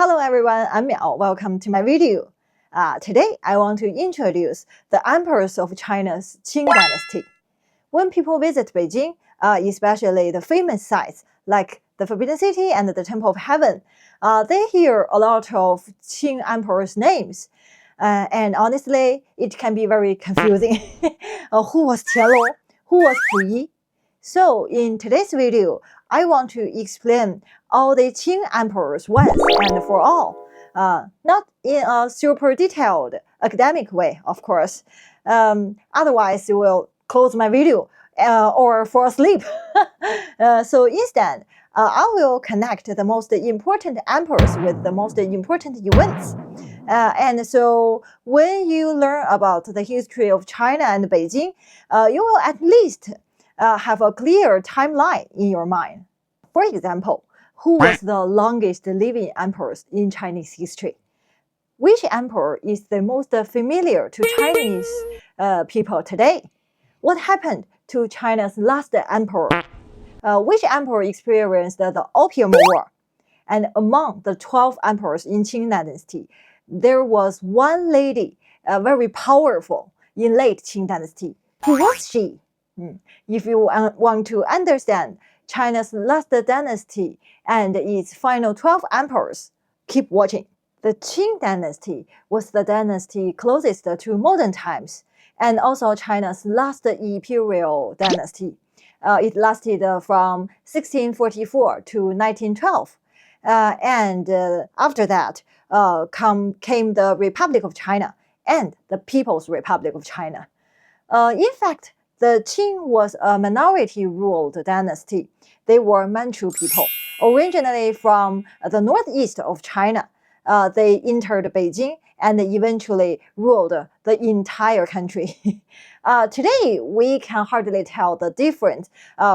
Hello everyone, I'm Miao. Welcome to my video. Today I want to introduce the Empress of China's Qing Dynasty. When people visit Beijing, especially the famous sites like the Forbidden City and the Temple of Heaven, they hear a lot of Qing emperors' names. And honestly, it can be very confusing. Who was Qianlong? Who was Puyi? So in today's video, I want to explain all the Qing emperors once and for all. Not in a super detailed academic way, of course. Otherwise, you will close my video or fall asleep. So instead, I will connect the most important emperors with the most important events. And so when you learn about the history of China and Beijing, you will at least have a clear timeline in your mind. For example, who was the longest living emperor in Chinese history? Which emperor is the most familiar to Chinese people today? What happened to China's last emperor? Which emperor experienced the Opium War? And among the 12 emperors in Qing Dynasty, there was one lady, very powerful in late Qing Dynasty. Who was she? If you want to understand China's last dynasty and its final 12 emperors, keep watching. The Qing Dynasty was the dynasty closest to modern times and also China's last imperial dynasty. It lasted from 1644 to 1912. And after that came the Republic of China and the People's Republic of China. In fact, the Qing was a minority-ruled dynasty. They were Manchu people, originally from the northeast of China. They entered Beijing and eventually ruled the entire country. Today, we can hardly tell the difference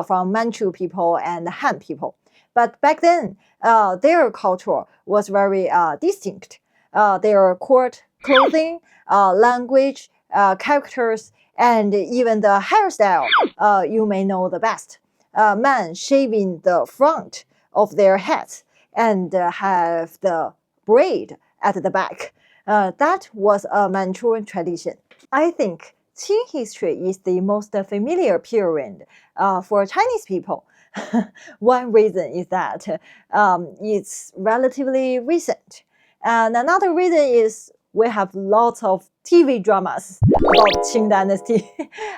from Manchu people and Han people. But back then, their culture was very distinct. Their court clothing, language, characters, and even the hairstyle, you may know the best. Men shaving the front of their heads and have the braid at the back. That was a Manchurian tradition. I think Qing history is the most familiar period for Chinese people. One reason is that it's relatively recent. And another reason is we have lots of TV dramas about Qing Dynasty.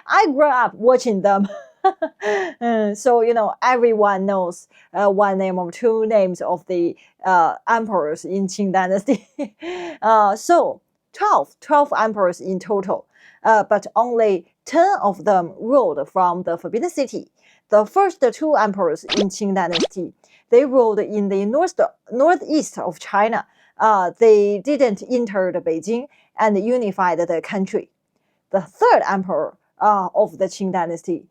I grew up watching them. So, everyone knows one name or two names of the emperors in Qing Dynasty. So, 12 emperors in total, but only 10 of them ruled from the Forbidden City. The first two emperors in Qing Dynasty, they ruled in the northeast of China. They didn't enter the Beijing and unified the country. The third emperor of the Qing Dynasty,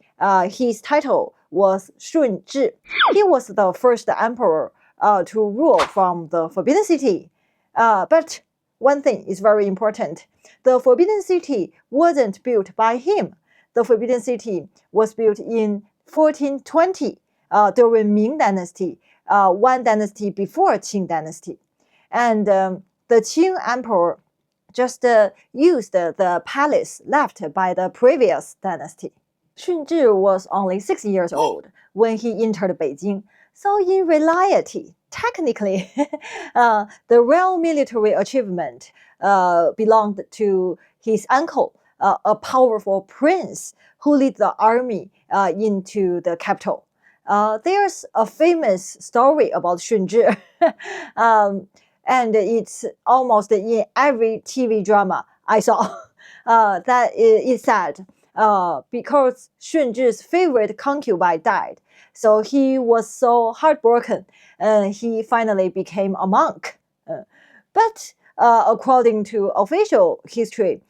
his title was Shunzhi. He was the first emperor to rule from the Forbidden City. But one thing is very important. The Forbidden City wasn't built by him. The Forbidden City was built in 1420 during Ming Dynasty, one dynasty before Qing Dynasty. And the Qing emperor just used the palace left by the previous dynasty. Shunzhi was only 6 years old when he entered Beijing. So in reality, technically, the real military achievement belonged to his uncle, a powerful prince who led the army into the capital. There's a famous story about Shunzhi. And it's almost in every TV drama I saw. That is sad because Shunzhi's favorite concubine died. So he was so heartbroken. He finally became a monk. But according to official history,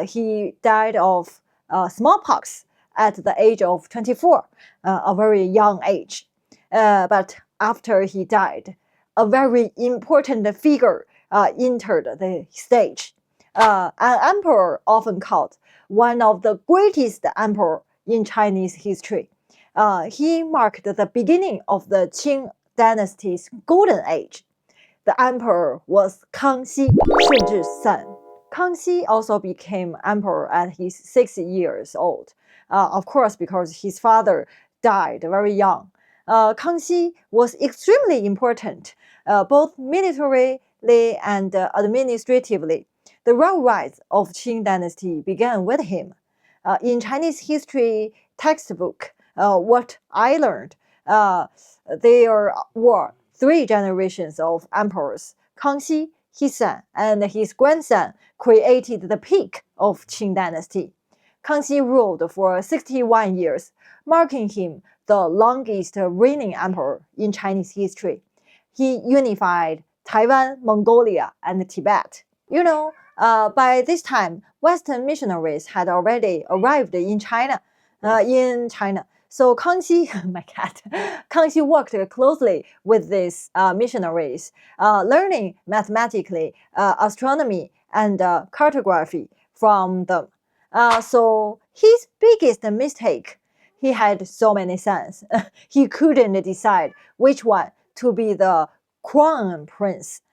he died of smallpox at the age of 24, a very young age. But after he died, a very important figure entered the stage. An emperor often called one of the greatest emperors in Chinese history. He marked the beginning of the Qing Dynasty's golden age. the emperor was Kangxi, Shunzhi's son. Kangxi also became emperor at his 6 years old, of course because his father died very young. Kangxi was extremely important, both militarily and administratively. The real rise of Qing Dynasty began with him. In Chinese history textbook, what I learned, there were 3 generations of emperors. Kangxi, his son, and his grandson created the peak of Qing Dynasty. Kangxi ruled for 61 years, marking him the longest reigning emperor in Chinese history. He unified Taiwan, Mongolia, and Tibet. By this time, Western missionaries had already arrived in China. So Kangxi, my cat, Kangxi worked closely with these missionaries, learning mathematically, astronomy, and cartography from them. So his biggest mistake, he had so many sons, he couldn't decide which one to be the crown prince.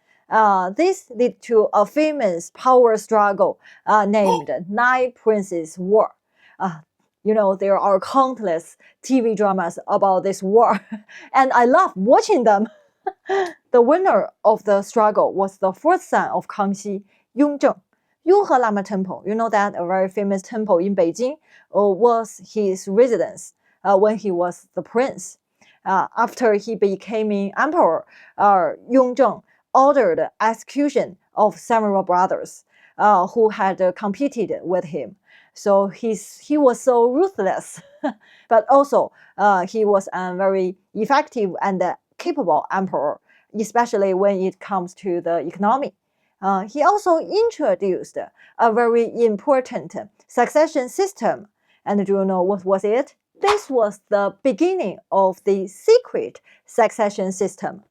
This led to a famous power struggle named Nine Princes War. There are countless TV dramas about this war, and I love watching them. The winner of the struggle was the 4th son of Kangxi, Yongzheng. Yonghe Lama Temple, you know that, a very famous temple in Beijing, was his residence when he was the prince. After he became emperor, Yongzheng ordered execution of several brothers who had competed with him. So he was so ruthless, but also he was a very effective and capable emperor, especially when it comes to the economy. He also introduced a very important succession system. And do you know what was it? This was the beginning of the secret succession system.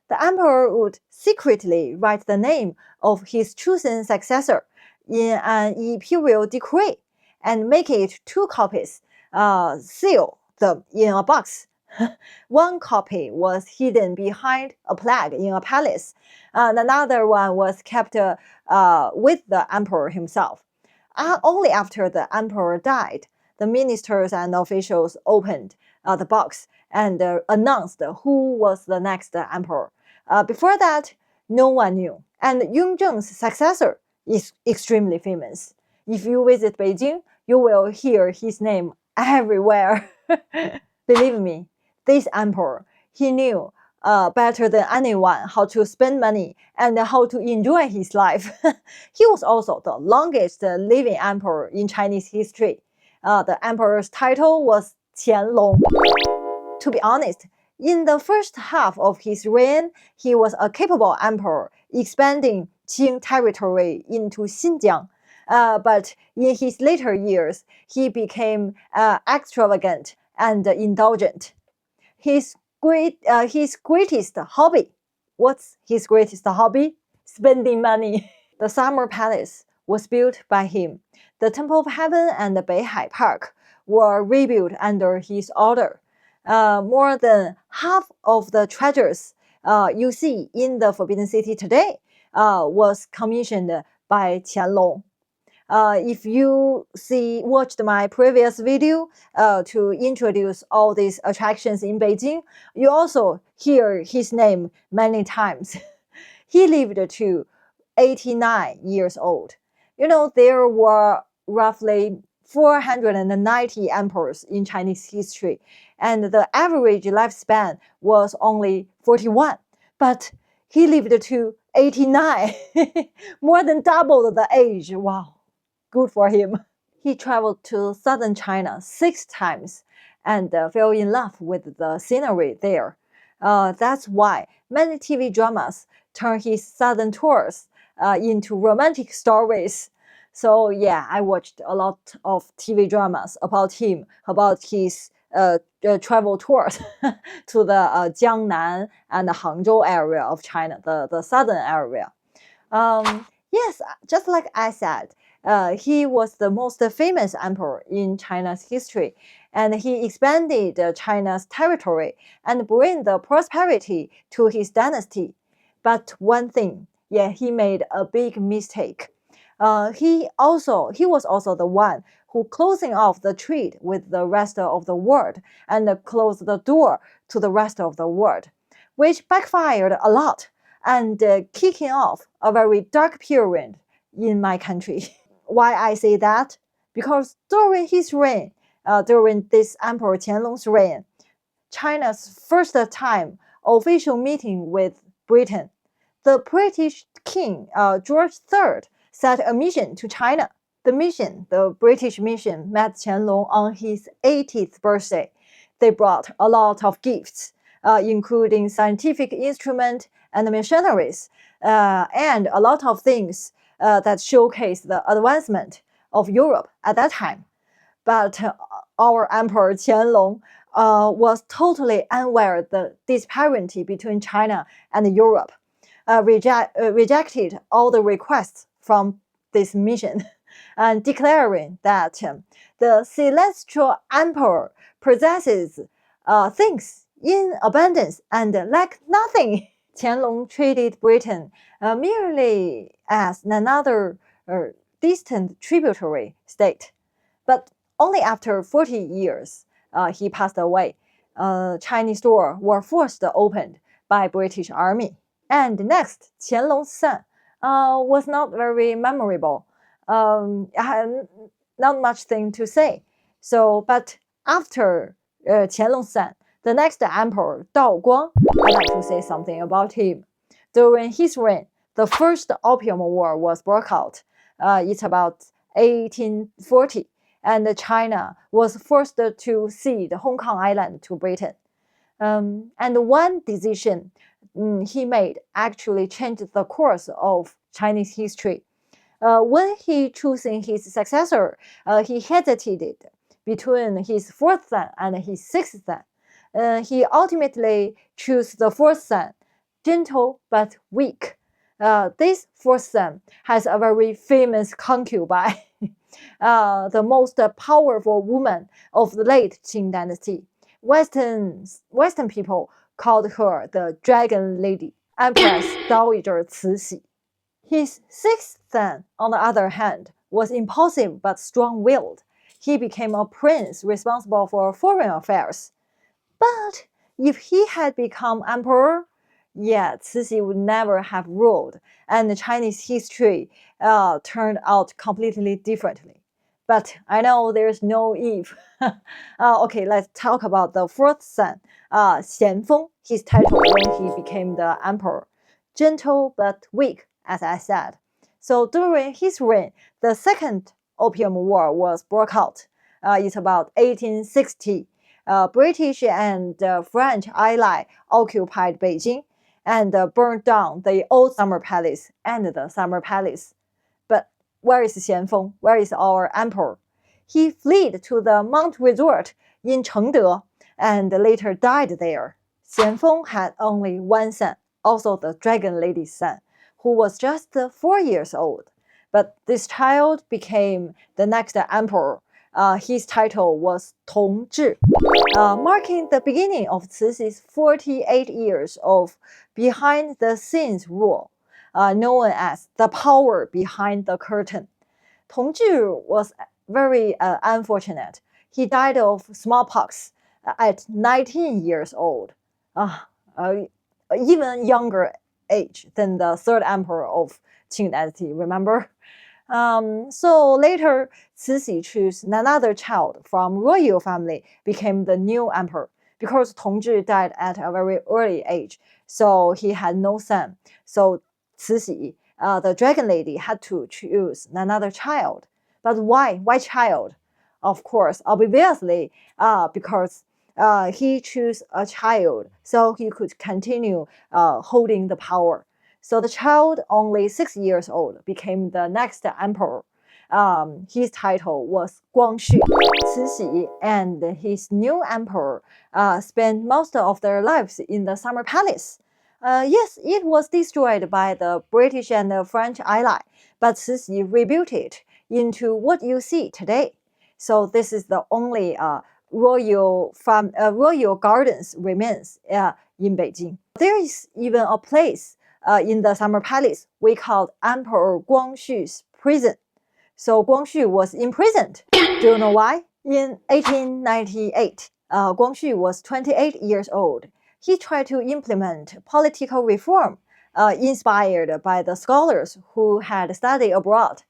The emperor would secretly write the name of his chosen successor in an imperial decree and make it 2 copies, seal them in a box. One copy was hidden behind a plaque in a palace, and another one was kept with the emperor himself. Only after the emperor died, the ministers and officials opened the box and announced who was the next emperor. Before that, no one knew. And Yongzheng's successor is extremely famous. If you visit Beijing, you will hear his name everywhere. Believe me, this emperor, he knew better than anyone how to spend money and how to enjoy his life. He was also the longest living emperor in Chinese history. The emperor's title was Qianlong. To be honest, in the first half of his reign, he was a capable emperor, expanding Qing territory into Xinjiang. But in his later years, he became extravagant and indulgent. His greatest hobby. What's his greatest hobby? Spending money. The Summer Palace was built by him. The Temple of Heaven and the Beihai Park were rebuilt under his order. More than half of the treasures you see in the Forbidden City today was commissioned by Qianlong. If you watched my previous video to introduce all these attractions in Beijing, you also hear his name many times. He lived to 89 years old. There were roughly 490 emperors in Chinese history, and the average lifespan was only 41. But he lived to 89, more than double the age. Wow. Good for him. He traveled to southern China 6 times and fell in love with the scenery there. That's why many TV dramas turn his southern tours into romantic stories. So yeah, I watched a lot of TV dramas about him, about his travel tours to the Jiangnan and the Hangzhou area of China, the southern area. Yes, just like I said, he was the most famous emperor in China's history, and he expanded China's territory and brought the prosperity to his dynasty. But one thing, yeah, he made a big mistake. He was also the one who closing off the trade with the rest of the world and closed the door to the rest of the world, which backfired a lot and kicking off a very dark period in my country. Why I say that? Because during his reign, during this Emperor Qianlong's reign, China's first time official meeting with Britain, the British King George III set a mission to China. The British mission, met Qianlong on his 80th birthday. They brought a lot of gifts, including scientific instruments and machineries, and a lot of things that showcase the advancement of Europe at that time. But our Emperor Qianlong was totally unaware of the disparity between China and Europe, rejected all the requests from this mission, and declaring that the celestial emperor possesses things in abundance and lack nothing. Qianlong treated Britain merely as another distant tributary state. But only after 40 years, he passed away. Chinese doors were forced opened by British Army. And next, Qianlong's son was not very memorable. I had not much thing to say. But after Qianlong's son, the next emperor, Dao Guang, I'd like to say something about him. During his reign, the first Opium War was broke out. It's about 1840, and China was forced to cede Hong Kong Island to Britain. And one decision he made actually changed the course of Chinese history. When he choosing his successor, he hesitated between his fourth son and his sixth son. He ultimately chose the fourth son, gentle but weak. This fourth son has a very famous concubine, the most powerful woman of the late Qing Dynasty. Western people called her the Dragon Lady, Empress Dowager Cixi. His sixth son, on the other hand, was impulsive but strong-willed. He became a prince responsible for foreign affairs. But if he had become emperor, Cixi would never have ruled, and Chinese history turned out completely differently. But I know there's no if. Okay, let's talk about the fourth son, Xianfeng, his title when he became the emperor. Gentle but weak, as I said. So during his reign, the Second Opium War was broke out. It's about 1860. British and French allies occupied Beijing and burned down the old summer palace and the summer palace. But where is Xianfeng? Where is our emperor? He fled to the Mount Resort in Chengde and later died there. Xianfeng had only one son, also the Dragon Lady's son, who was just 4 years old. But this child became the next emperor. His title was Tongzhi, marking the beginning of Cixi's 48 years of behind-the-scenes rule, known as the power behind the curtain. Tongzhi was very unfortunate. He died of smallpox at 19 years old, even younger age than the third emperor of Qing Dynasty, remember? So later, Cixi chose another child from royal family, became the new emperor. Because Tongzhi died at a very early age, so he had no son. So Cixi, the Dragon Lady, had to choose another child. But why? Why child? Of course, obviously, because he chose a child so he could continue holding the power. So the child, only 6 years old, became the next emperor. His title was Guangxu. Cixi and his new emperor spent most of their lives in the summer palace. Yes, it was destroyed by the British and the French ally, but Cixi rebuilt it into what you see today. So this is the only royal gardens remains in Beijing. There is even a place in the summer palace we called Emperor Guangxu's prison. So Guangxu was imprisoned. Do you know why? In 1898, Guangxu was 28 years old. He tried to implement political reform inspired by the scholars who had studied abroad.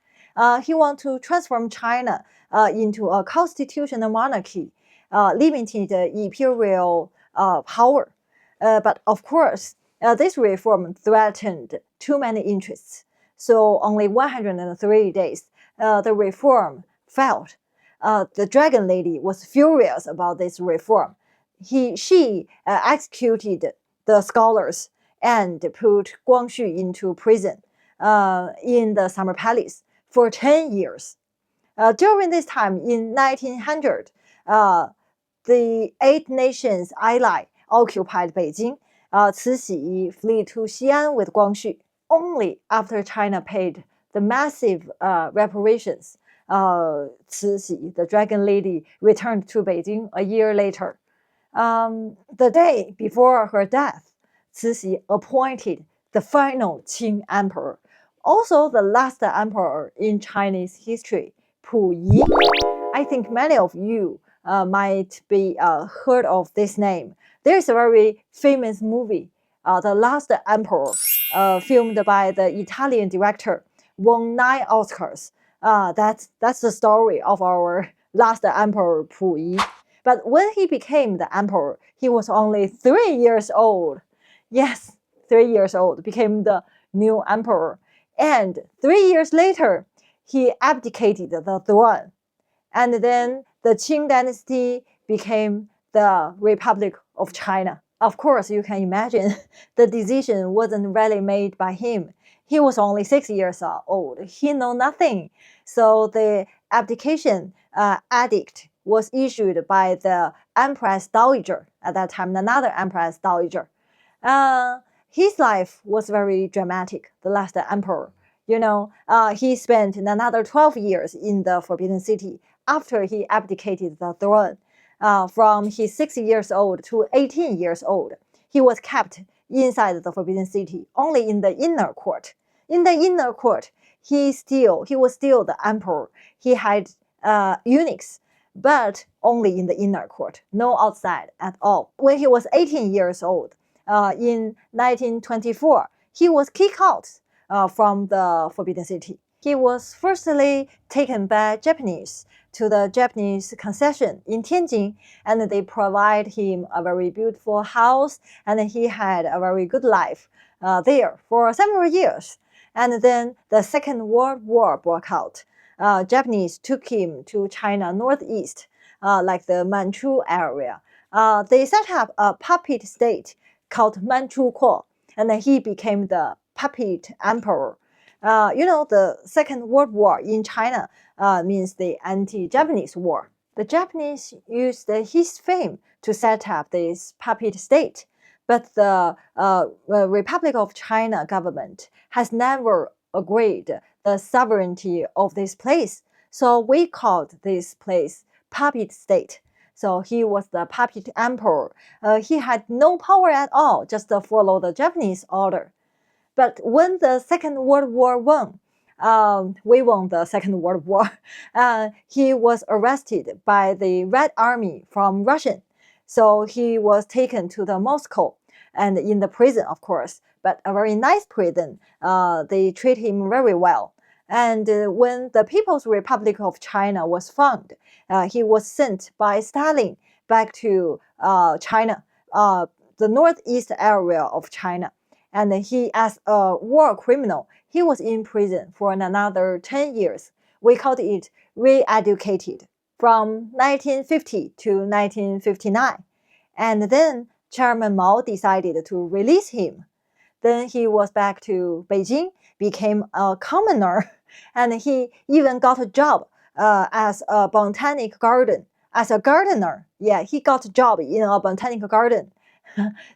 He wanted to transform China into a constitutional monarchy, limiting the imperial power. But of course, this reform threatened too many interests. So only 103 days, the reform failed. The Dragon Lady was furious about this reform. She executed the scholars and put Guangxu into prison in the summer palace for 10 years. During this time, in 1900, the Eight Nations ally occupied Beijing. Cixi fled to Xi'an with Guangxu. Only after China paid the massive reparations, Cixi, the Dragon Lady, returned to Beijing a year later. The day before her death, Cixi appointed the final Qing emperor, also the last emperor in Chinese history, Puyi. I think many of you might be heard of this name. There is a very famous movie, The Last Emperor, filmed by the Italian director, won 9 Oscars. That's the story of our last emperor, Puyi. But when he became the emperor, he was only 3 years old. Yes, 3 years old, became the new emperor. And 3 years later, he abdicated the throne. And then the Qing Dynasty became the Republic of China. Of course, you can imagine the decision wasn't really made by him. He was only 6 years old. He knew nothing. So the abdication edict was issued by the Empress Dowager, at that time, another Empress Dowager. His life was very dramatic, the last emperor. You know, he spent another 12 years in the Forbidden City after he abdicated the throne. From his 6 years old to 18 years old, he was kept inside the Forbidden City, only in the inner court. In the inner court, he was still the emperor. He had eunuchs, but only in the inner court, no outside at all. When he was 18 years old, in 1924, he was kicked out from the Forbidden City. He was firstly taken by Japanese to the Japanese concession in Tianjin, and they provide him a very beautiful house, and he had a very good life there for several years. And then the Second World War broke out. Japanese took him to China northeast, like the Manchu area. They set up a puppet state called Manchukuo, and then he became the puppet emperor. You know, the Second World War in China means the anti-Japanese war. The Japanese used his fame to set up this puppet state, but the Republic of China government has never agreed the sovereignty of this place. So we called this place puppet state. So he was the puppet emperor. He had no power at all, just to follow the Japanese order. But when the Second World War won, we won the Second World War, he was arrested by the Red Army from Russia. So he was taken to the Moscow and in the prison, of course, but a very nice prison. They treat him very well. And when the People's Republic of China was formed, he was sent by Stalin back to China, the northeast area of China. And he, as a war criminal, he was in prison for another 10 years. We called it re-educated from 1950 to 1959. And then Chairman Mao decided to release him. Then he was back to Beijing, became a commoner, and he even got a job as a botanic garden, as a gardener. Yeah, he got a job in a botanic garden.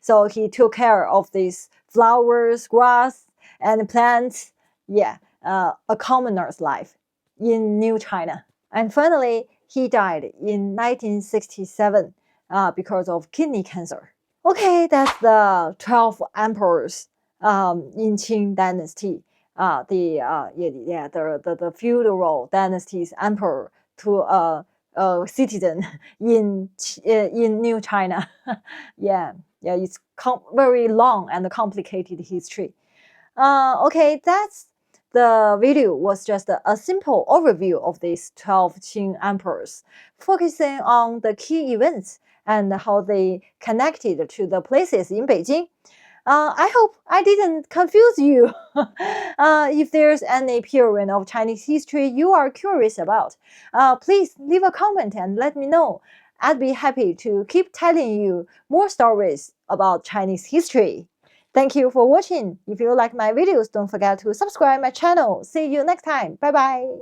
So he took care of these flowers, grass, and plants. Yeah, a commoner's life in New China. And finally, he died in 1967 because of kidney cancer. Okay, that's the 12 emperors in Qing Dynasty. The feudal dynasty's emperor to a citizen in New China. It's very long and complicated history. Okay, the video was just a simple overview of these 12 Qing emperors, focusing on the key events and how they connected to the places in Beijing. I hope I didn't confuse you. If there's any period of Chinese history you are curious about, please leave a comment and let me know. I'd be happy to keep telling you more stories about Chinese history. Thank you for watching. If you like my videos, don't forget to subscribe my channel. See you next time. Bye bye.